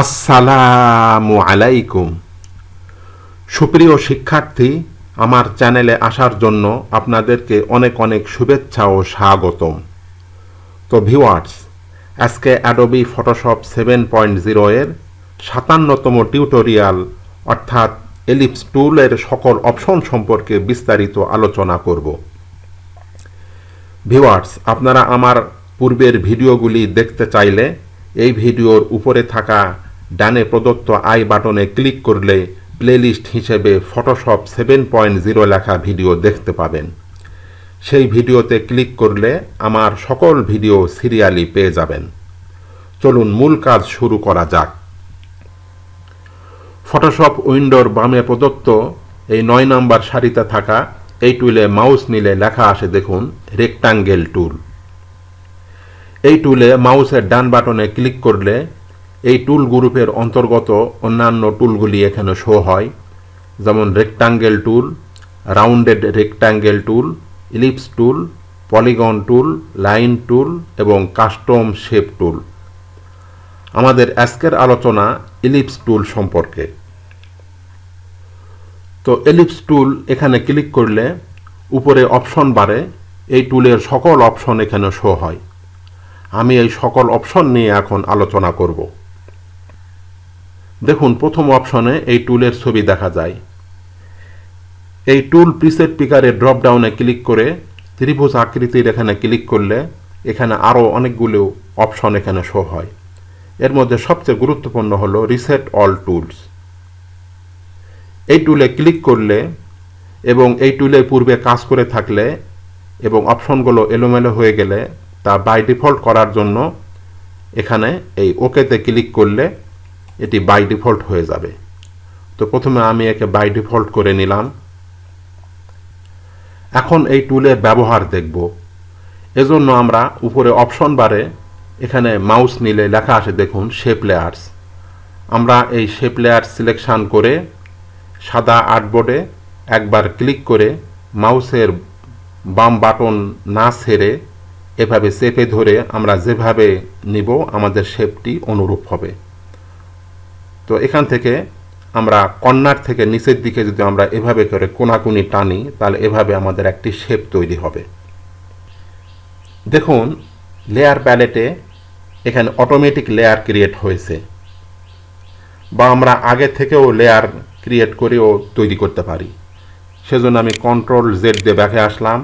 আসসালামু আলাইকুম। সুপ্রিয় শিক্ষার্থী, আমার চ্যানেলে আসার জন্য আপনাদেরকে অনেক অনেক শুভেচ্ছা ও স্বাগতম। তো ভিউয়ার্স, আজকে অ্যাডোবি ফটোশপ 7.0 এর 57তম টিউটোরিয়াল অর্থাৎ এলিপস টুলের সকল অপশন সম্পর্কে বিস্তারিত আলোচনা করব। ভিউয়ার্স, আপনারা আমার পূর্বের ভিডিওগুলি দেখতে চাইলে এই ভিডিওর উপরে থাকা ডানে প্রদত্ত আই বাটনে ক্লিক করলে প্লেলিস্ট হিসেবে ফটোশপ 7.0 লেখা ভিডিও দেখতে পাবেন। সেই ভিডিওতে ক্লিক করলে আমার সকল ভিডিও সিরিয়ালি পেয়ে যাবেন। চলুন মূল কাজ শুরু করা যাক। ফটোশপ উইন্ডোর বামে প্রদত্ত এই 9 নম্বর সারিতে থাকা এই টুলে মাউস নিলে লেখা আসে দেখুন রেক্টাঙ্গেল টুল। এই টুলে মাউসের ডান বাটনে ক্লিক করলে এই টুল গ্রুপের অন্তর্গত অন্যান্য টুলগুলি এখানে শো হয়, যেমন rectangle tool, rounded rectangle tool, ellipse tool, polygon tool, line tool এবং কাস্টম শেপ টুল। আমাদের আজকের আলোচনা ইলিপস টুল সম্পর্কে। তো এলিপস টুল এখানে ক্লিক করলে উপরে অপশন বারে এই টুলের সকল অপশন এখানে শো হয়। আমি এই সকল অপশন নিয়ে এখন আলোচনা করব। দেখুন, প্রথম অপশনে এই টুলের ছবি দেখা যায়। এই টুল প্রিসেট পিকারের ড্রপ ডাউনে ক্লিক করে ত্রিভুজ আকৃতির এখানে ক্লিক করলে এখানে আরও অনেকগুলো অপশন এখানে শো হয়। এর মধ্যে সবচেয়ে গুরুত্বপূর্ণ হলো রিসেট অল টুলস। এই টুলে ক্লিক করলে এবং এই টুলে পূর্বে কাজ করে থাকলে এবং অপশনগুলো এলোমেলো হয়ে গেলে তা বাই ডিফল্ট করার জন্য এখানে এই ওকেতে ক্লিক করলে এটি বাই ডিফল্ট হয়ে যাবে। তো প্রথমে আমি একে বাই ডিফল্ট করে নিলাম। এখন এই টুলের ব্যবহার দেখব। এজন্য আমরা উপরে অপশন বারে এখানে মাউস নিলে লেখা আসে দেখুন শেপ লেয়ার্স। আমরা এই শেপ লেয়ার সিলেকশন করে সাদা আর্টবোর্ডে একবার ক্লিক করে মাউসের বাম বাটন না ছেড়ে এভাবে চেপে ধরে আমরা যেভাবে নিব আমাদের শেপটি অনুরূপ হবে। তো এখান থেকে আমরা কর্নার থেকে নিচের দিকে যদি আমরা এভাবে করে কোনাকুনি টানি তাহলে এভাবে আমাদের একটি শেপ তৈরি হবে। দেখুন, লেয়ার প্যালেটে এখানে অটোমেটিক লেয়ার ক্রিয়েট হয়েছে, বা আমরা আগে থেকেও লেয়ার ক্রিয়েট করেও তৈরি করতে পারি। সেজন্য আমি কন্ট্রোল জেড দিয়ে ব্যাকে আসলাম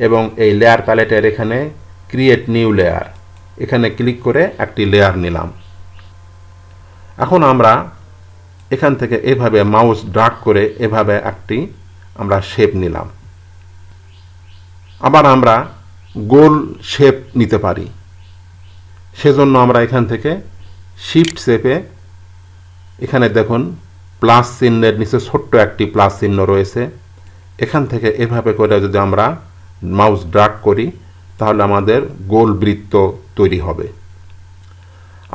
এবং এই লেয়ার প্যালেটের এখানে ক্রিয়েট নিউ লেয়ার এখানে ক্লিক করে একটি লেয়ার নিলাম। এখন আমরা এখান থেকে এভাবে মাউস ড্র্যাগ করে এভাবে একটি আমরা শেপ নিলাম। আবার আমরা গোল শেপ নিতে পারি। সেজন্য আমরা এখান থেকে শিফট চেপে এখানে দেখুন প্লাস চিহ্নের নিচে ছোট্ট একটি প্লাস চিহ্ন রয়েছে, এখান থেকে এভাবে করে যদি আমরা মাউস ড্র্যাগ করি তাহলে আমাদের গোল বৃত্ত তৈরি হবে।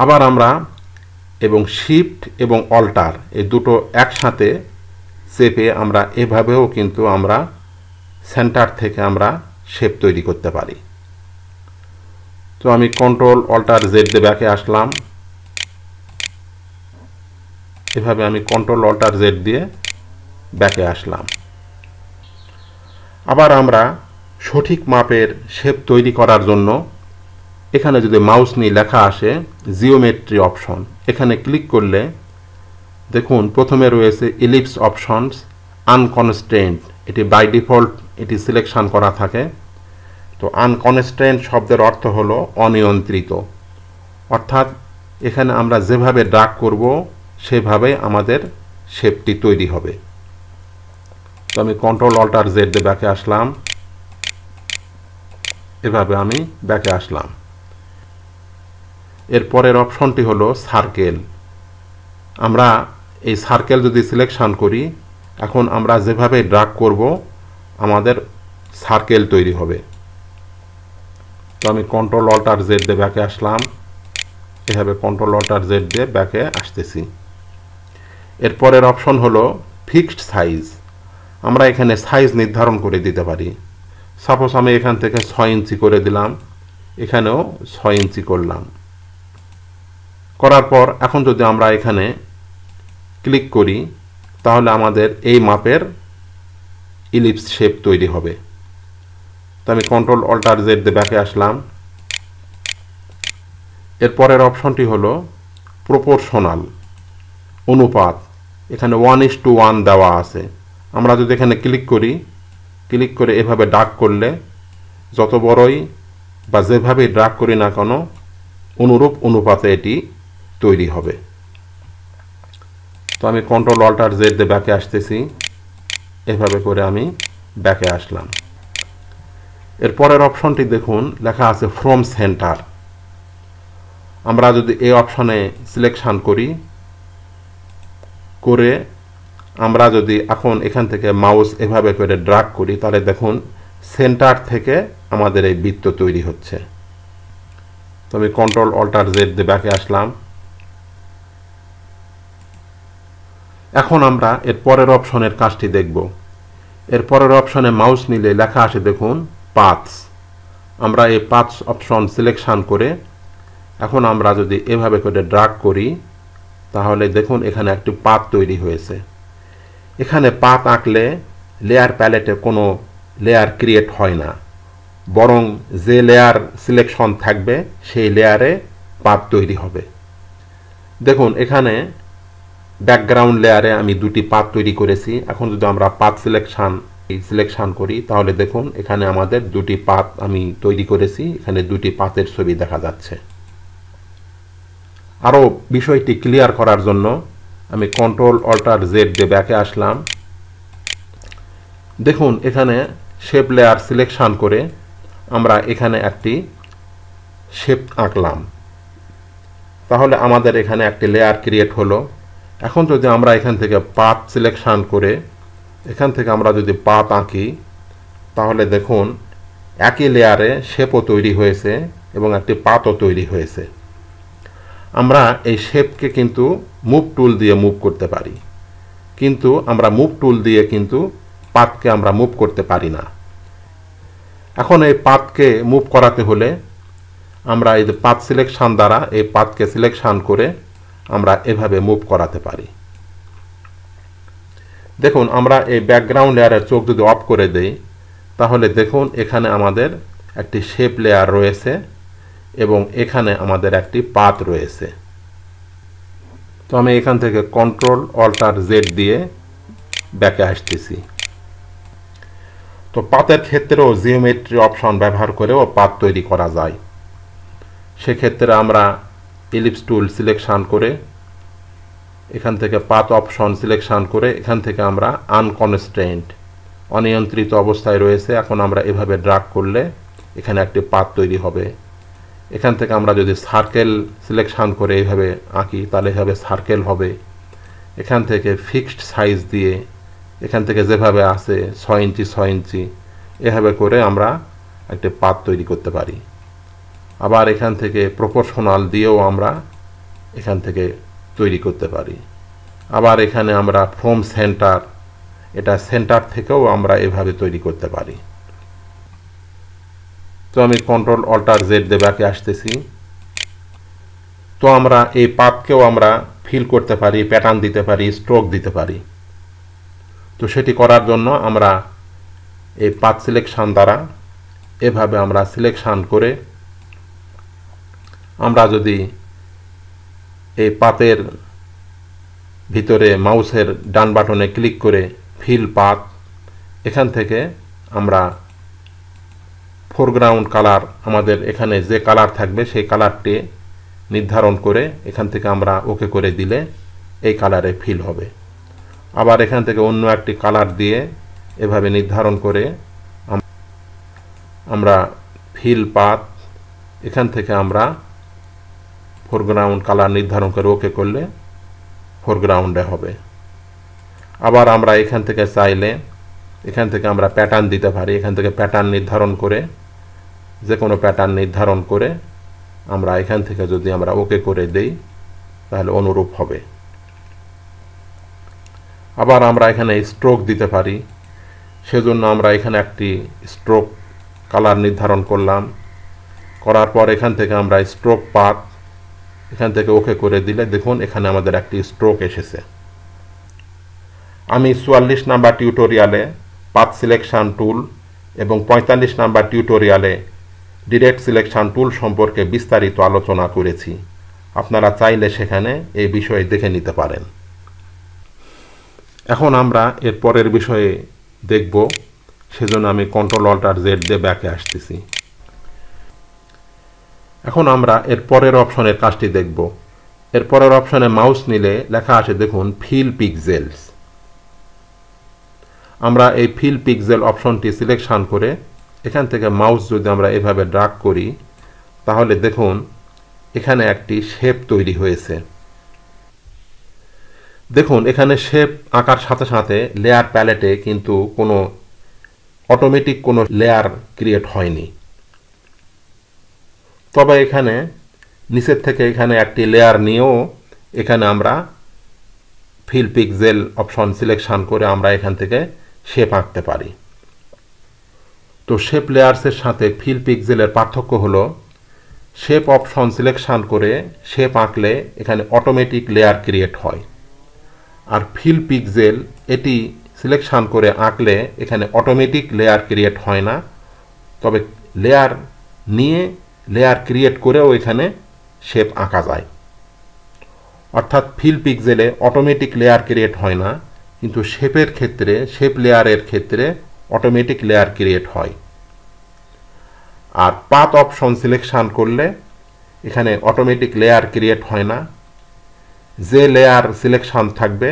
আবার আমরা এবং শিফট এবং অল্টার এই দুটো একসাথে চেপে আমরা এভাবেও কিন্তু আমরা সেন্টার থেকে আমরা শেপ তৈরি করতে পারি। তো আমি কন্ট্রোল অল্টার জেড দিয়ে ব্যাকে আসলাম। এভাবে আমি কন্ট্রোল অল্টার জেড দিয়ে ব্যাকে আসলাম। আবার আমরা সঠিক মাপের শেপ তৈরি করার জন্য এখানে যদি মাউস নিয়ে লেখা আসে জিওমেট্রি অপশন, এখানে ক্লিক করলে দেখুন প্রথমে রয়েছে ইলিপস অপশনস আনকনস্ট্রেন্ট। এটি বাই ডিফল্ট এটি সিলেকশন করা থাকে। তো আনকনস্ট্রেন্ট শব্দের অর্থ হলো অনিয়ন্ত্রিত, অর্থাৎ এখানে আমরা যেভাবে ড্র্যাগ করব সেভাবে আমাদের শেপটি তৈরি হবে। তো আমি কন্ট্রোল অল্টার জেড দিয়ে ব্যাকে আসলাম। এভাবে আমি ব্যাকে আসলাম। এর পরের অপশনটি হলো সার্কেল। আমরা এই সার্কেল যদি সিলেকশন করি এখন আমরা যেভাবে ড্র্যাগ করব আমাদের সার্কেল তৈরি হবে। তো আমি কন্ট্রোল অল্টার জেড দিয়ে ব্যাকে আসলাম। এভাবে কন্ট্রোল অল্টার জেড দিয়ে ব্যাকে আসতেছি। এর পরের অপশন হলো ফিক্সড সাইজ। আমরা এখানে সাইজ নির্ধারণ করে দিতে পারি। সাপোজ আমি এখান থেকে 6 ইঞ্চি করে দিলাম, এখানেও 6 ইঞ্চি করলাম। করার পর এখন যদি আমরা এখানে ক্লিক করি তাহলে আমাদের এই মাপের ইলিপস শেপ তৈরি হবে। তো আমি কন্ট্রোল অল্টার জেড দিয়ে ব্যাকে আসলাম। এরপরের অপশনটি হলো প্রপোর্শনাল, অনুপাত। এখানে 1:1 দেওয়া আছে। আমরা যদি এখানে ক্লিক করে এভাবে ড্র্যাগ করলে যত বড়ই বা যেভাবেই ড্র্যাগ করি না কেন অনুরূপ অনুপাতে এটি তৈরি হবে। তো আমি কন্ট্রোল অল্টার জেড দিয়ে ব্যাকে আসতেছি। এভাবে করে আমি ব্যাকে আসলাম। এরপরের অপশনটি দেখুন, লেখা আছে ফ্রম সেন্টার। আমরা যদি এই অপশনে সিলেকশন করে আমরা যদি এখন এখান থেকে মাউস এভাবে করে ড্র্যাগ করি তাহলে দেখুন সেন্টার থেকে আমাদের এই বৃত্ত তৈরি হচ্ছে। তো আমি কন্ট্রোল অল্টার জেড দিয়ে ব্যাকে আসলাম। এখন আমরা এর পরের অপশনের কাজটি দেখব। এর পরের অপশনে মাউস নিলে লেখা আসে দেখুন পাথস। আমরা এই পাথস অপশন সিলেকশন করে এখন আমরা যদি এভাবে করে ড্র্যাগ করি তাহলে দেখুন এখানে একটি পাথ তৈরি হয়েছে। এখানে পাথ আঁকলে লেয়ার প্যালেটে কোনো লেয়ার ক্রিয়েট হয় না, বরং যে লেয়ার সিলেকশন থাকবে সেই লেয়ারে পাথ তৈরি হবে। দেখুন এখানে ব্যাকগ্রাউন্ড লেয়ারে আমি দুটি পাথ তৈরি করেছি। এখন যদি আমরা পাথ সিলেকশন করি তাহলে দেখুন এখানে আমাদের দুটি পাথ আমি তৈরি করেছি। এখানে দুটি পাথের ছবি দেখা যাচ্ছে। আরও বিষয়টি ক্লিয়ার করার জন্য আমি কন্ট্রোল অল্টার জেড দিয়ে ব্যাকে আসলাম। দেখুন এখানে শেপ লেয়ার সিলেকশন করে আমরা এখানে একটি শেপ আঁকলাম, তাহলে আমাদের এখানে একটি লেয়ার ক্রিয়েট হলো। এখন যদি আমরা এখান থেকে পাথ সিলেকশন করে এখান থেকে আমরা যদি পাথ আঁকি তাহলে দেখুন একই লেয়ারে শেপও তৈরি হয়েছে এবং একটি পাথও তৈরি হয়েছে। আমরা এই শেপকে কিন্তু মুভ টুল দিয়ে মুভ করতে পারি, কিন্তু আমরা মুভ টুল দিয়ে কিন্তু পাথকে আমরা মুভ করতে পারি না। এখন এই পাথকে মুভ করাতে হলে আমরা এই যে পাথ সিলেকশন দ্বারা এই পাথকে সিলেকশন করে আমরা এভাবে মুভ করাতে পারি। দেখুন আমরা এই ব্যাকগ্রাউন্ড লেয়ারের চোখ যদি অফ করে দেই তাহলে দেখুন এখানে আমাদের একটি শেপ লেয়ার রয়েছে এবং এখানে আমাদের একটি পাথ রয়েছে। তো আমি এখান থেকে কন্ট্রোল অল্টার জেড দিয়ে ব্যাকে আসতেছি। তো পাথের ক্ষেত্রেও জিওমেট্রি অপশন ব্যবহার করেও পাথ তৈরি করা যায়। সেক্ষেত্রে আমরা ইলিপস টুল সিলেকশন করে এখান থেকে পাথ অপশন সিলেকশন করে এখান থেকে আমরা আনকনস্ট্রেইনড, অনিয়ন্ত্রিত অবস্থায় রয়েছে, এখন আমরা এভাবে ড্র্যাগ করলে এখানে একটি পাথ তৈরি হবে। এখান থেকে আমরা যদি সার্কেল সিলেকশন করে এইভাবে আঁকি তাহলে এভাবে সার্কেল হবে। এখান থেকে ফিক্সড সাইজ দিয়ে এখান থেকে যেভাবে আছে 6 ইঞ্চি 6 ইঞ্চি এভাবে করে আমরা একটি পাথ তৈরি করতে পারি। আবার এখান থেকে প্রপোর্শনাল দিয়েও আমরা এখান থেকে তৈরি করতে পারি। আবার এখানে আমরা ফ্রম সেন্টার, এটা সেন্টার থেকেও আমরা এভাবে তৈরি করতে পারি। তো আমি কন্ট্রোল অল্টার জেড দিয়ে ব্যাকে আসতেছি। তো আমরা এই পাথকেও আমরা ফিল করতে পারি, প্যাটার্ন দিতে পারি, স্ট্রোক দিতে পারি। তো সেটি করার জন্য আমরা এই পাথ সিলেকশন দ্বারা এভাবে আমরা সিলেকশন করে আমরা যদি এই পাথের ভিতরে মাউসের ডান বাটনে ক্লিক করে ফিল পাথ, এখান থেকে আমরা ফোরগ্রাউন্ড কালার আমাদের এখানে যে কালার থাকবে সেই কালারটি নির্ধারণ করে এখান থেকে আমরা ওকে করে দিলে এই কালারে ফিল হবে। আবার এখান থেকে অন্য একটি কালার দিয়ে এভাবে নির্ধারণ করে আমরা ফিল পাথ, এখান থেকে আমরা ফোরগ্রাউন্ড কালার নির্ধারণ করে ওকে করলে ফোরগ্রাউন্ডে হবে। আবার আমরা এখান থেকে চাইলে এখান থেকে আমরা প্যাটার্ন দিতে পারি। এখান থেকে প্যাটার্ন নির্ধারণ করে যে কোনো প্যাটার্ন নির্ধারণ করে আমরা এখান থেকে যদি আমরা ওকে করে দেই তাহলে অনুরূপ হবে। আবার আমরা এখানে স্ট্রোক দিতে পারি, সেজন্য আমরা এখানে একটি স্ট্রোক কালার নির্ধারণ করলাম। করার পর এখান থেকে আমরা স্ট্রোক পাথ এখান থেকে ওকে করে দিলে দেখুন এখানে আমাদের একটি স্ট্রোক এসেছে। আমি 44 নাম্বার টিউটোরিয়ালে পাথ সিলেকশন টুল এবং 45 নাম্বার টিউটোরিয়ালে ডিরেক্ট সিলেকশন টুল সম্পর্কে বিস্তারিত আলোচনা করেছি। আপনারা চাইলে সেখানে এই বিষয়ে দেখে নিতে পারেন। এখন আমরা এর পরের বিষয়ে দেখব, সেজন্য আমি Ctrl+Alt+Z দিয়ে ব্যাকে আসতেছি। এখন আমরা এর পরের অপশনের কাজটি দেখব। এর পরের অপশনে মাউস নিলে লেখা আসে দেখুন ফিল পিক্সেলস। আমরা এই ফিল পিক্সেল অপশনটি সিলেকশন করে এখান থেকে মাউস যদি আমরা এভাবে ড্র্যাগ করি, তাহলে দেখুন এখানে একটি শেপ তৈরি হয়েছে। দেখুন এখানে শেপ আঁকার সাথে সাথে লেয়ার প্যালেটে কিন্তু কোনো অটোমেটিক কোনো লেয়ার ক্রিয়েট হয়নি, তবে এখানে নিচের থেকে এখানে একটি লেয়ার নিয়েও এখানে আমরা ফিল পিক্সেল অপশন সিলেকশন করে আমরা এখান থেকে শেপ আঁকতে পারি। তো শেপ লেয়ার্সের সাথে ফিল পিক্সেলের পার্থক্য হলো শেপ অপশন সিলেকশন করে শেপ আঁকলে এখানে অটোমেটিক লেয়ার ক্রিয়েট হয়, আর ফিল পিক্সেল এটি সিলেকশন করে আঁকলে এখানে অটোমেটিক লেয়ার ক্রিয়েট হয় না, তবে লেয়ার নিয়ে লেয়ার ক্রিয়েট করেও এখানে শেপ আঁকা যায়। অর্থাৎ ফিল পিক্সেলে অটোমেটিক লেয়ার ক্রিয়েট হয় না, কিন্তু শেপের ক্ষেত্রে শেপ লেয়ারের ক্ষেত্রে অটোমেটিক লেয়ার ক্রিয়েট হয়। আর পাথ অপশন সিলেকশন করলে এখানে অটোমেটিক লেয়ার ক্রিয়েট হয় না, যে লেয়ার সিলেকশন থাকবে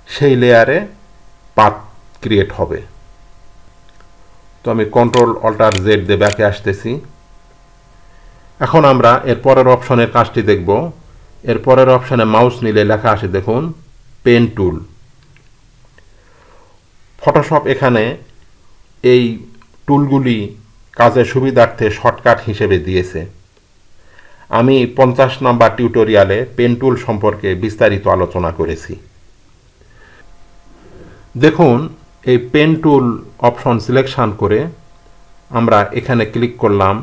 সেই লেয়ারে পাথ ক্রিয়েট হবে। তো আমি Ctrl+Alt+Z দিয়ে ব্যাকে আসতেছি। এখন আমরা এর পরের অপশনের কাজটি দেখব। এর পরের অপশনে মাউস নিলে লেখা আসে দেখুন পেন টুল। ফটোশপ এখানে এই টুলগুলি কাজের সুবিধার্থে শর্টকাট হিসেবে দিয়েছে। আমি 50 নাম্বার টিউটোরিয়ালে পেন টুল সম্পর্কে বিস্তারিত আলোচনা করেছি। দেখুন এই পেন টুল অপশন সিলেকশন করে আমরা এখানে ক্লিক করলাম।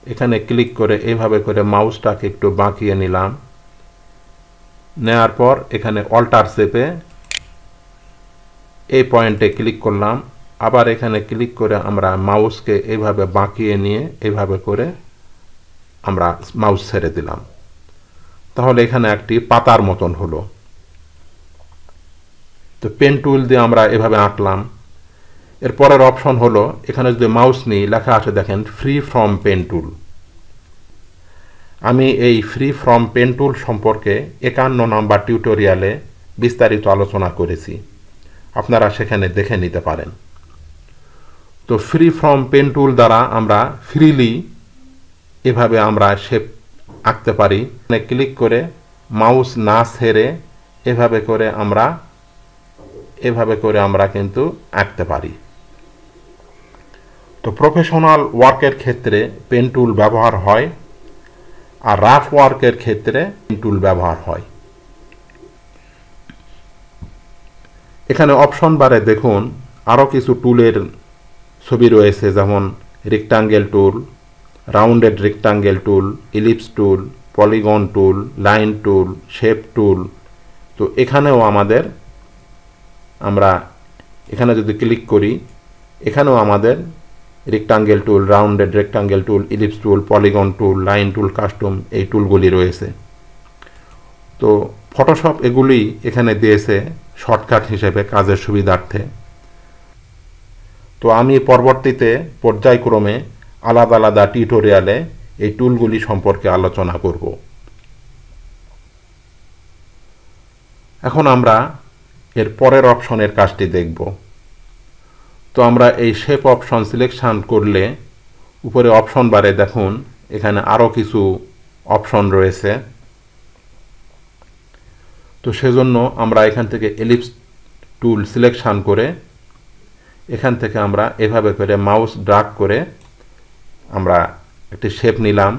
এখানে ক্লিক করে এইভাবে করে মাউসটাকে একটু বাঁকিয়ে নিলাম। নেওয়ার পর এখানে অল্টার চেপে এই পয়েন্টে ক্লিক করলাম। আবার এখানে ক্লিক করে আমরা মাউসকে এইভাবে বাঁকিয়ে নিয়ে এইভাবে করে আমরা মাউস ছেড়ে দিলাম, তাহলে এখানে একটি পাতার মতন হলো। তো পেন টুল দিয়ে আমরা এভাবে আঁকলাম। এর পরের অপশন হলো এখানে যদি মাউস নিই লেখা আছে দেখেন ফ্রি ফ্রম পেন টুল। আমি এই ফ্রি ফ্রম পেন টুল সম্পর্কে 51 নাম্বার টিউটোরিয়ালে বিস্তারিত আলোচনা করেছি, আপনারা সেখানে দেখে নিতে পারেন। তো ফ্রি ফ্রম পেন টুল দ্বারা আমরা ফ্রিলি এভাবে আমরা শেপ আঁকতে পারি। ক্লিক করে মাউস না ছেড়ে এভাবে করে আমরা কিন্তু আঁকতে পারি। তো প্রফেশনাল ওয়ার্কের ক্ষেত্রে পেন টুল ব্যবহার হয়, আর রাফ ওয়ার্কের ক্ষেত্রে পেন টুল ব্যবহার হয়। এখানে অপশন বারে দেখুন আরও কিছু টুলের ছবি রয়েছে, যেমন rectangle tool, rounded rectangle tool, ellipse tool, polygon tool, line tool, shape tool. তো এখানেও আমরা এখানে যদি ক্লিক করি এখানেও আমাদের rectangle tool, rounded rectangle tool, ellipse tool, polygon tool, line tool, custom এই টুলগুলি রয়েছে। তো ফটোশপ এগুলি এখানে দিয়েছে শর্টকাট হিসেবে কাজের সুবিধার্থে। তো আমি পরবর্তীতে পর্যায়ক্রমে আলাদা আলাদা টিউটোরিয়ালে এই টুলগুলি সম্পর্কে আলোচনা করব। এখন আমরা এর পরের অপশনের কাজটি দেখব। তো আমরা এই শেপ অপশন সিলেকশন করলে উপরে অপশন বারে দেখুন এখানে আরও কিছু অপশন রয়েছে। তো সেজন্য আমরা এখান থেকে এলিপস টুল সিলেকশন করে এখান থেকে আমরা এভাবে করে মাউস ড্র্যাগ করে আমরা একটি শেপ নিলাম।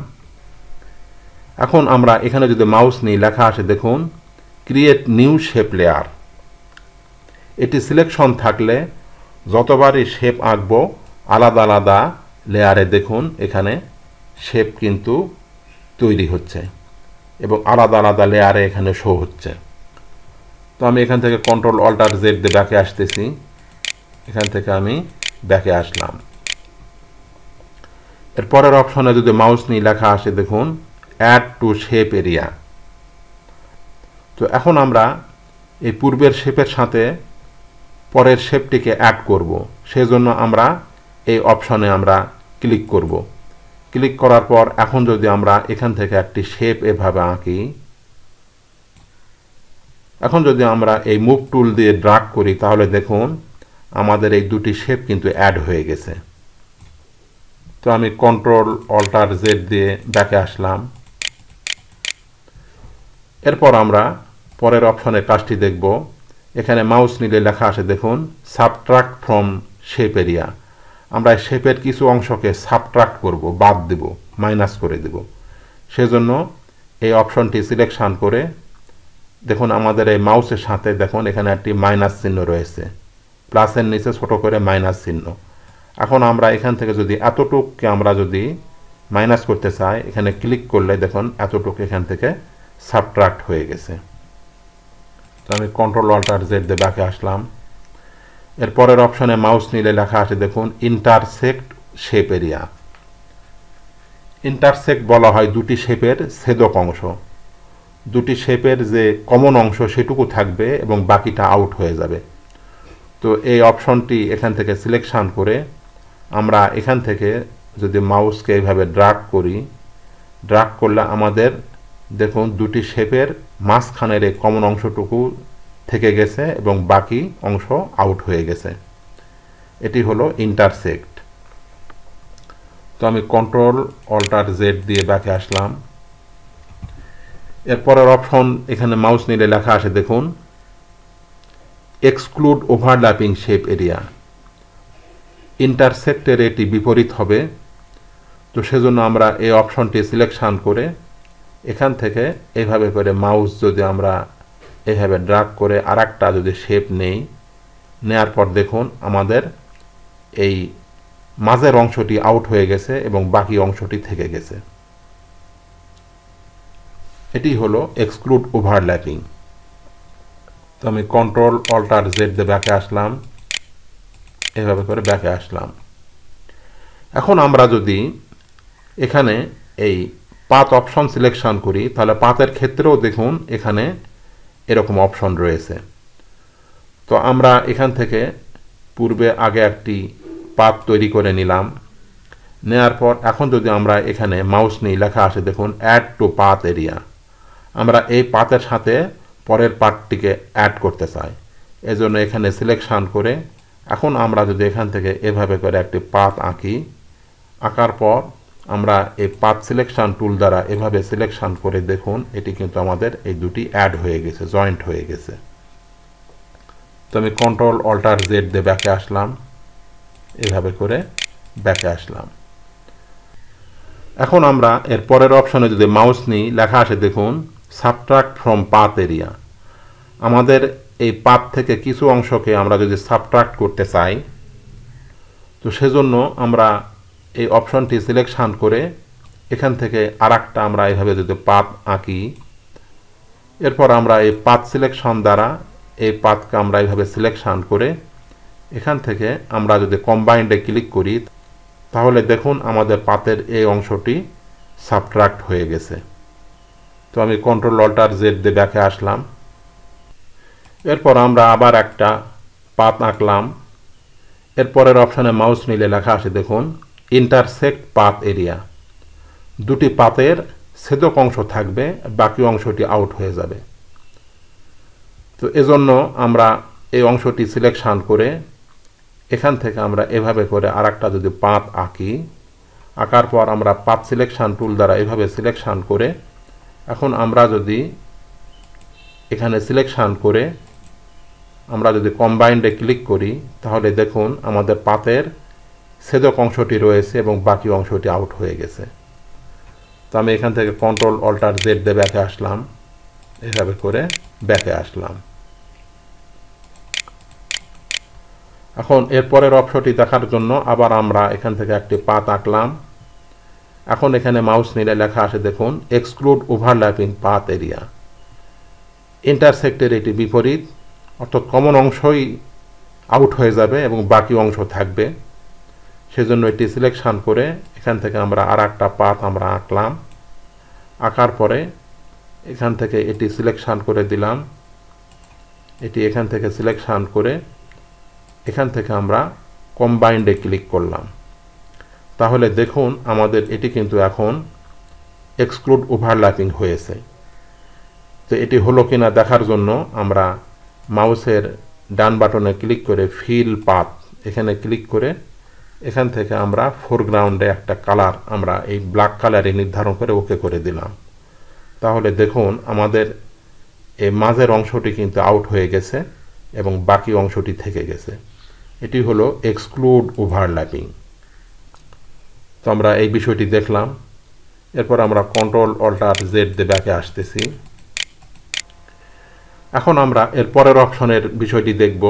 এখন আমরা এখানে যদি মাউস নিই লেখা আসে দেখুন ক্রিয়েট নিউ শেপ লেয়ার। এটি সিলেকশন থাকলে যতবারই শেপ আঁকবো আলাদা আলাদা লেয়ারে দেখুন এখানে শেপ কিন্তু তৈরি হচ্ছে। এবং আলাদা আলাদা লেয়ারে এখানে শো হচ্ছে। তো আমি এখান থেকে কন্ট্রোল অল্টার জেড দিয়ে ব্যাকে আসতেছি। এখান থেকে আমি ব্যাকে আসলাম। এর পরের অপশনে যদি মাউস নিয়ে লেখা আসে দেখুন অ্যাড টু শেপ এরিয়া। তো এখন আমরা এই পূর্বের শেপের সাথে পরের শেপটিকে অ্যাড করব, সেজন্য আমরা এই অপশনে আমরা ক্লিক করব। ক্লিক করার পর এখন যদি আমরা এখান থেকে একটি শেপ এভাবে আঁকি, এখন যদি আমরা এই মুভ টুল দিয়ে ড্রাগ করি তাহলে দেখুন আমাদের এই দুটি শেপ কিন্তু অ্যাড হয়ে গেছে। তো আমি কন্ট্রোল অল্টার জেড দিয়ে ব্যাকে আসলাম। এরপর আমরা পরের অপশনের কাজটি দেখব। এখানে মাউস নিলে লেখা আসে দেখুন সাবট্রাক্ট ফ্রম শেপ এরিয়া। আমরা শেপের কিছু অংশকে সাবট্রাক্ট করব, বাদ দেব, মাইনাস করে দেব। সেজন্য এই অপশনটি সিলেকশন করে দেখুন আমাদের এই মাউসের সাথে দেখুন এখানে একটি মাইনাস চিহ্ন রয়েছে, প্লাসের নিচে ছোট করে মাইনাস চিহ্ন। এখন আমরা এখান থেকে যদি এতটুককে আমরা যদি মাইনাস করতে চাই, এখানে ক্লিক করলে দেখুন এতটুকু এখান থেকে সাবট্রাক্ট হয়ে গেছে। তো আমি কন্ট্রোল অল্টার জেড দিয়ে ব্যাকে আসলাম। এরপরের অপশনে মাউস নিলে লেখা আছে দেখুন ইন্টারসেক্ট শেপ এরিয়া। ইন্টারসেক্ট বলা হয় দুটি শেপের ছেদক অংশ। দুটি শেপের যে কমন অংশ সেটুকু থাকবে এবং বাকিটা আউট হয়ে যাবে। তো এই অপশনটি এখান থেকে সিলেকশন করে আমরা এখান থেকে যদি মাউসকে এইভাবে ড্রাগ করি, ড্রাগ করলে আমাদের দেখুন দুটি শেপের মাঝখানের এই কমন অংশটুকু থেকে গেছে এবং বাকি অংশ আউট হয়ে গেছে। এটি হলো ইন্টারসেক্ট। তো আমি কন্ট্রোল অল্টার জেড দিয়ে ব্যাকে আসলাম। এরপরের অপশন এখানে মাউস নিলে লেখা আসে দেখুন এক্সক্লুড ওভারল্যাপিং শেপ এরিয়া। ইন্টারসেক্টের এটি বিপরীত হবে। তো সেজন্য আমরা এই অপশনটি সিলেকশন করে এখান থেকে এইভাবে করে মাউস যদি আমরা এইভাবে ড্রাগ করে আরেকটা যদি শেপ নেই, নেয়ার পর দেখুন আমাদের এই মাঝের অংশটি আউট হয়ে গেছে এবং বাকি অংশটি থেকে গেছে। এটি হলো এক্সক্লুড ওভারল্যাপিং। তো আমি কন্ট্রোল অল্টার জেড দিয়ে ব্যাকে আসলাম, এভাবে করে ব্যাকে আসলাম। এখন আমরা যদি এখানে এই পাথ অপশন সিলেকশন করি তাহলে পাথের ক্ষেত্রেও দেখুন এখানে এরকম অপশন রয়েছে। তো আমরা এখান থেকে পূর্বে আগে একটি পাথ তৈরি করে নিলাম। নেয়ার পর এখন যদি আমরা এখানে মাউস নিই লেখা আসে দেখুন অ্যাড টু পাথ এরিয়া। আমরা এই পাথের সাথে পরের পাথটিকে অ্যাড করতে চাই, এজন্য এখানে সিলেকশন করে এখন আমরা যদি এখান থেকে এভাবে করে একটি পাথ আঁকি, আঁকার পর আমরা এই পাথ সিলেকশন টুল দ্বারা এভাবে সিলেকশন করে দেখুন এটি কিন্তু আমাদের এই দুটি অ্যাড হয়ে গেছে, জয়েন্ট হয়ে গেছে। তো আমি কন্ট্রোল অল্টার জেড দিয়ে ব্যাকে আসলাম, এভাবে করে ব্যাকে আসলাম। এখন আমরা এর পরের অপশনে যদি মাউস নিই লেখা আসে দেখুন সাবট্রাক্ট ফ্রম পাথ এরিয়া। আমাদের এই পাথ থেকে কিছু অংশকে আমরা যদি সাবট্রাক্ট করতে চাই, তো সেজন্য আমরা এই অপশনটি সিলেকশন করে এখান থেকে আরেকটা আমরা এইভাবে যদি পাথ আঁকি, এরপর আমরা এই পাথ সিলেকশন দ্বারা এই পাথকে আমরা এইভাবে সিলেকশন করে এখান থেকে আমরা যদি কম্বাইন্ডে ক্লিক করি তাহলে দেখুন আমাদের পাথের এই অংশটি সাবট্রাক্ট হয়ে গেছে। তো আমি কন্ট্রোল অল্টার জেড দিয়ে ব্যাকে আসলাম। এরপর আমরা আবার একটা পাথ আঁকলাম। এরপরের অপশনে মাউস নিলে লেখা আসে দেখুন ইন্টারসেক্ট পাথ এরিয়া। দুটি পাথের ছেদক অংশ থাকবে, বাকি অংশটি আউট হয়ে যাবে। তো এজন্য আমরা এই অংশটি সিলেকশন করে এখান থেকে আমরা এভাবে করে আরেকটা যদি পাথ আঁকি, আঁকার পর আমরা পাথ সিলেকশন টুল দ্বারা এভাবে সিলেকশন করে এখন আমরা যদি এখানে সিলেকশন করে আমরা যদি কম্বাইন্ডে ক্লিক করি তাহলে দেখুন আমাদের পাথের ছেদক অংশটি রয়েছে এবং বাকি অংশটি আউট হয়ে গেছে। তো আমি এখান থেকে কন্ট্রোল অল্টার জেড দিয়ে ব্যাকে আসলাম, এভাবে করে ব্যাকে আসলাম। এখন এরপরের অপশনটি দেখার জন্য আবার আমরা এখান থেকে একটি পাথ আঁকলাম। এখন এখানে মাউস নিলে লেখা আসে দেখুন এক্সক্লুড ওভারল্যাপিং পাথ এরিয়া। ইন্টারসেক্টের এটি বিপরীত, অর্থাৎ কমন অংশই আউট হয়ে যাবে এবং বাকি অংশ থাকবে। সেজন্য এটি সিলেকশন করে এখান থেকে আমরা আর একটা পাথ আমরা আঁকলাম। আঁকার পরে এখান থেকে এটি সিলেকশন করে দিলাম, এটি এখান থেকে সিলেকশন করে এখান থেকে আমরা কম্বাইন্ডে ক্লিক করলাম। তাহলে দেখুন আমাদের এটি কিন্তু এখন এক্সক্লুড ওভারল্যাপিং হয়েছে। তো এটি হলো কিনা দেখার জন্য আমরা মাউসের ডান বাটনে ক্লিক করে ফিল পাথ এখানে ক্লিক করে এখান থেকে আমরা ফোরগ্রাউন্ডে একটা কালার আমরা এই ব্ল্যাক কালারে নির্ধারণ করে ওকে করে দিলাম। তাহলে দেখুন আমাদের এই মাঝের অংশটি কিন্তু আউট হয়ে গেছে এবং বাকি অংশটি থেকে গেছে। এটি হলো এক্সক্লুড ওভারল্যাপিং। তো আমরা এই বিষয়টি দেখলাম। এরপর আমরা কন্ট্রোল অল্টার জেড দিয়ে ব্যাকে আসতেছি। এখন আমরা এর পরের অপশনের বিষয়টি দেখব।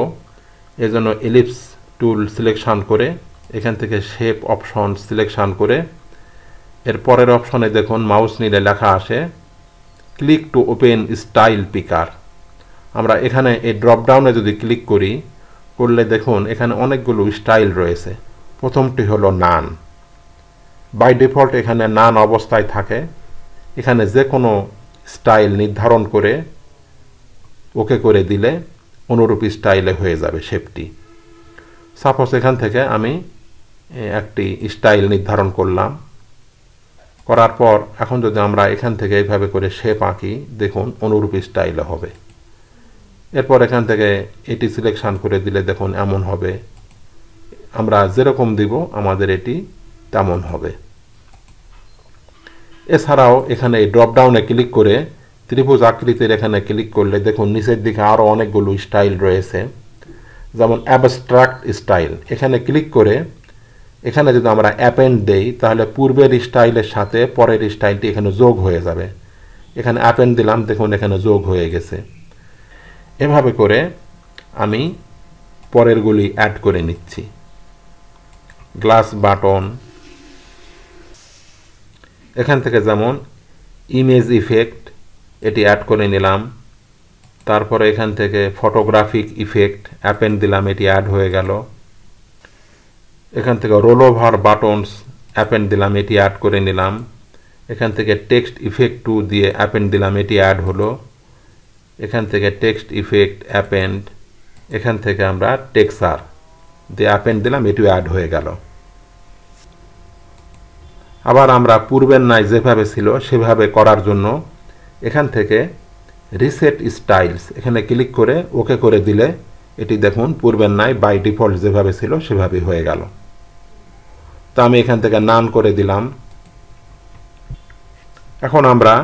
এজন্য এলিপস টুল সিলেকশন করে এখান থেকে শেপ অপশন সিলেকশন করে এর পরের অপশনে দেখুন মাউস নিলে লেখা আসে ক্লিক টু ওপেন স্টাইল পিকার। আমরা এখানে এই ড্রপডাউনে যদি ক্লিক করি করলে দেখুন এখানে অনেকগুলো স্টাইল রয়েছে। প্রথমটি হলো নান। বাই ডিফল্ট এখানে নান অবস্থায় থাকে। এখানে যে কোনো স্টাইল নির্ধারণ করে ওকে করে দিলে অনুরূপ স্টাইলে হয়ে যাবে শেপটি। সাপোজ এখান থেকে আমি একটি স্টাইল নির্ধারণ করলাম, করার পর এখন যদি আমরা এখান থেকে এইভাবে করে শেপ আঁকি দেখুন অনুরূপ স্টাইলে হবে। এরপর এখান থেকে এটি সিলেকশন করে দিলে দেখুন এমন হবে। আমরা যেরকম দিব আমাদের এটি তেমন হবে। এছাড়াও এখানে এই ড্রপডাউনে ক্লিক করে ত্রিভুজ আকৃতির এখানে ক্লিক করলে দেখুন নিচের দিকে আরও অনেকগুলো স্টাইল রয়েছে, যেমন অ্যাবস্ট্রাক্ট স্টাইল। এখানে ক্লিক করে এখানে যদি আমরা অ্যাপেন্ড দেই তাহলে পূর্বের স্টাইলের সাথে পরের স্টাইলটি এখানে যোগ হয়ে যাবে। এখানে অ্যাপেন্ড দিলাম, দেখুন এখানে যোগ হয়ে গেছে। এভাবে করে আমি পরেরগুলি অ্যাড করে নিচ্ছি। গ্লাস বাটন, এখান থেকে যেমন ইমেজ ইফেক্ট এটি অ্যাড করে নিলাম। তারপরে এখান থেকে ফটোগ্রাফিক ইফেক্ট অ্যাপেন্ড দিলাম, এটি অ্যাড হয়ে গেল। এখান থেকে রোল ওভার বাটনস অ্যাপেন্ড দিলাম, এটি অ্যাড করে নিলাম। এখান থেকে টেক্সট ইফেক্ট 2 দিয়ে অ্যাপেন্ড দিলাম, এটি অ্যাড হলো। এখান থেকে টেক্সট ইফেক্ট অ্যাপেন্ড, এখান থেকে আমরা টেক্সচার দিয়ে অ্যাপেন্ড দিলাম, এটিও অ্যাড হয়ে গেল। আবার আমরা পূর্বের নাই যেভাবে ছিল সেভাবে করার জন্য এখান থেকে রিসেট স্টাইলস এখানে ক্লিক করে ওকে করে দিলে এটি দেখুন পূর্বের নাই বাই ডিফল্ট যেভাবে ছিল সেভাবেই হয়ে গেল। তো আমি এখান থেকে নান করে দিলাম। এখন আমরা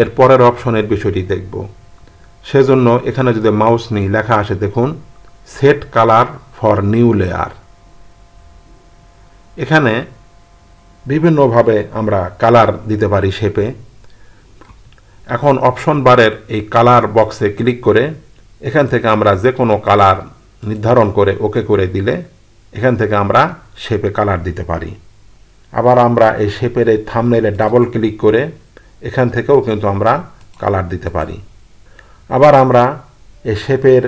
এর পরের অপশনের বিষয়টি দেখব। সেজন্য এখানে যদি মাউস নিই লেখা আসে দেখুন set colour for new layer. এখানে বিভিন্নভাবে আমরা কালার দিতে পারি শেপে। এখন অপশন বারের এই কালার বক্সে ক্লিক করে এখান থেকে আমরা যে কোনো কালার নির্ধারণ করে ওকে করে দিলে এখান থেকে আমরা শেপে কালার দিতে পারি। আবার আমরা এই শেপের এই থাম্বনেইলে ডাবল ক্লিক করে এখান থেকেও কিন্তু আমরা কালার দিতে পারি। আবার আমরা এই শেপের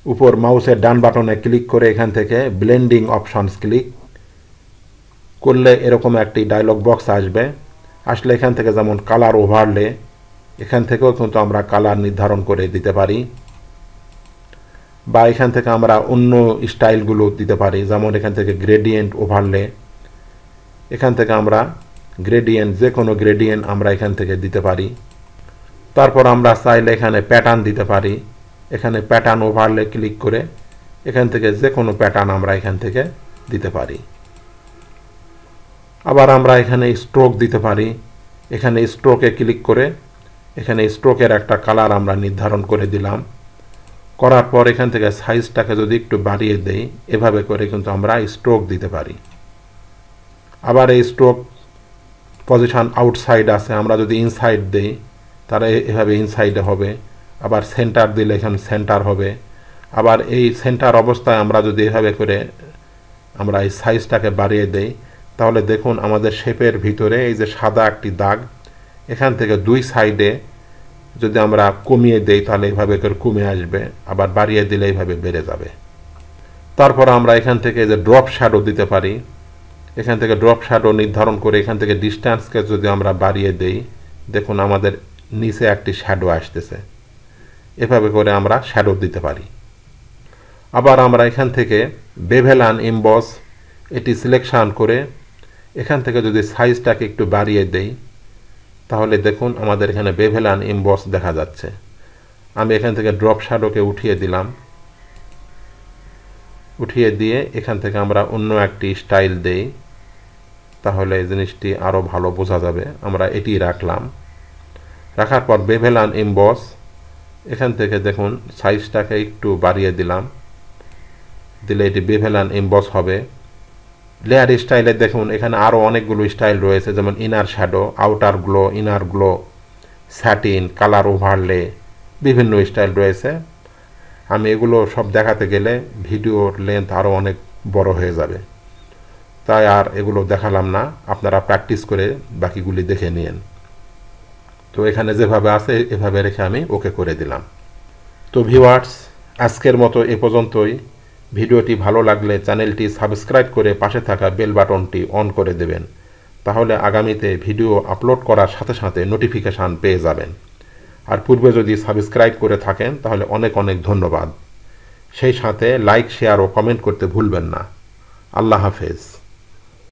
উপর মাউসের ডান বাটনে ক্লিক করে এখান থেকে ব্লেন্ডিং অপশনস ক্লিক করলে এরকম একটি ডায়লগ বক্স আসবে। আসলে এখান থেকে যেমন কালার ওভারলে এখান থেকেও কিন্তু আমরা কালার নির্ধারণ করে দিতে পারি, বা এখান থেকে আমরা অন্য স্টাইলগুলো দিতে পারি, যেমন এখান থেকে গ্রেডিয়েন্ট ওভারলে। এখান থেকে আমরা গ্রেডিয়েন্ট যে কোনো গ্রেডিয়েন্ট আমরা এখান থেকে দিতে পারি। তারপর আমরা চাইলে এখানে প্যাটার্ন দিতে পারি। এখানে প্যাটার্ন ওভারলে ক্লিক করে এখান থেকে যে কোনো প্যাটার্ন আমরা এখান থেকে দিতে পারি। আবার আমরা এখানে স্ট্রোক দিতে পারি। এখানে স্ট্রোকে ক্লিক করে এখানে স্ট্রোকের একটা কালার আমরা নির্ধারণ করে দিলাম। করার পর এখান থেকে সাইজটাকে যদি একটু বাড়িয়ে দেই এভাবে করে কিন্তু আমরা স্ট্রোক দিতে পারি। আবার এই স্ট্রোক পজিশন আউটসাইড আছে, আমরা যদি ইনসাইড দেই তাহলে এভাবে ইনসাইডে হবে। আবার সেন্টার দিলে এখানে সেন্টার হবে। আবার এই সেন্টার অবস্থায় আমরা যদি এভাবে করে আমরা এই সাইজটাকে বাড়িয়ে দেই তাহলে দেখুন আমাদের শেপের ভিতরে এই যে সাদা একটি দাগ, এখান থেকে দুই সাইডে যদি আমরা কমিয়ে দেই তাহলে এইভাবে করে কমে আসবে, আবার বাড়িয়ে দিলে এইভাবে বেড়ে যাবে। তারপর আমরা এখান থেকে যে ড্রপ শ্যাডো দিতে পারি, এখান থেকে ড্রপ শ্যাডো নির্ধারণ করে এখান থেকে ডিস্ট্যান্সকে যদি আমরা বাড়িয়ে দেই, দেখুন আমাদের নিচে একটি শ্যাডো আসতেছে। এভাবে করে আমরা শ্যাডো দিতে পারি। আবার আমরা এখান থেকে বেভেল অ্যান্ড এমবস এটি সিলেকশন করে এখান থেকে যদি সাইজটাকে একটু বাড়িয়ে দেই, তাহলে দেখুন আমাদের এখানে বেভেল অ্যান্ড এমবস দেখা যাচ্ছে। আমি এখান থেকে ড্রপ শ্যাডোকে উঠিয়ে দিলাম, উঠিয়ে দিয়ে এখান থেকে আমরা অন্য একটি স্টাইল দেই, তাহলে এই জিনিসটি আরও ভালো বোঝা যাবে। আমরা এটি রাখলাম, রাখার পর বেভেল অ্যান্ড এমবস এখান থেকে দেখুন সাইজটাকে একটু বাড়িয়ে দিলাম, দিলে এটি বেভেল অ্যান্ড এমবস হবে। লেয়ার স্টাইলে দেখুন এখানে আরও অনেকগুলো স্টাইল রয়েছে, যেমন inner shadow, outer glow, inner glow, satin, colour overlay, বিভিন্ন স্টাইল রয়েছে। আমি এগুলো সব দেখাতে গেলে ভিডিওর লেন্থ আরও অনেক বড় হয়ে যাবে, তাই আর এগুলো দেখালাম না। আপনারা প্র্যাকটিস করে বাকিগুলি দেখে নিন। তো এখানে যেভাবে আছে এভাবে রেখে আমি ওকে করে দিলাম। তো ভিউয়ার্স, আজকের মতো এ পর্যন্তই। ভিডিওটি ভালো লাগলে চ্যানেলটি সাবস্ক্রাইব করে পাশে থাকা বেল বাটনটি অন করে দেবেন, তাহলে আগামীতে ভিডিও আপলোড করার সাথে সাথে নোটিফিকেশান পেয়ে যাবেন। আর পূর্বে যদি সাবস্ক্রাইব করে থাকেন তাহলে অনেক অনেক ধন্যবাদ। সেই সাথে লাইক, শেয়ার ও কমেন্ট করতে ভুলবেন না। আল্লাহ হাফেজ।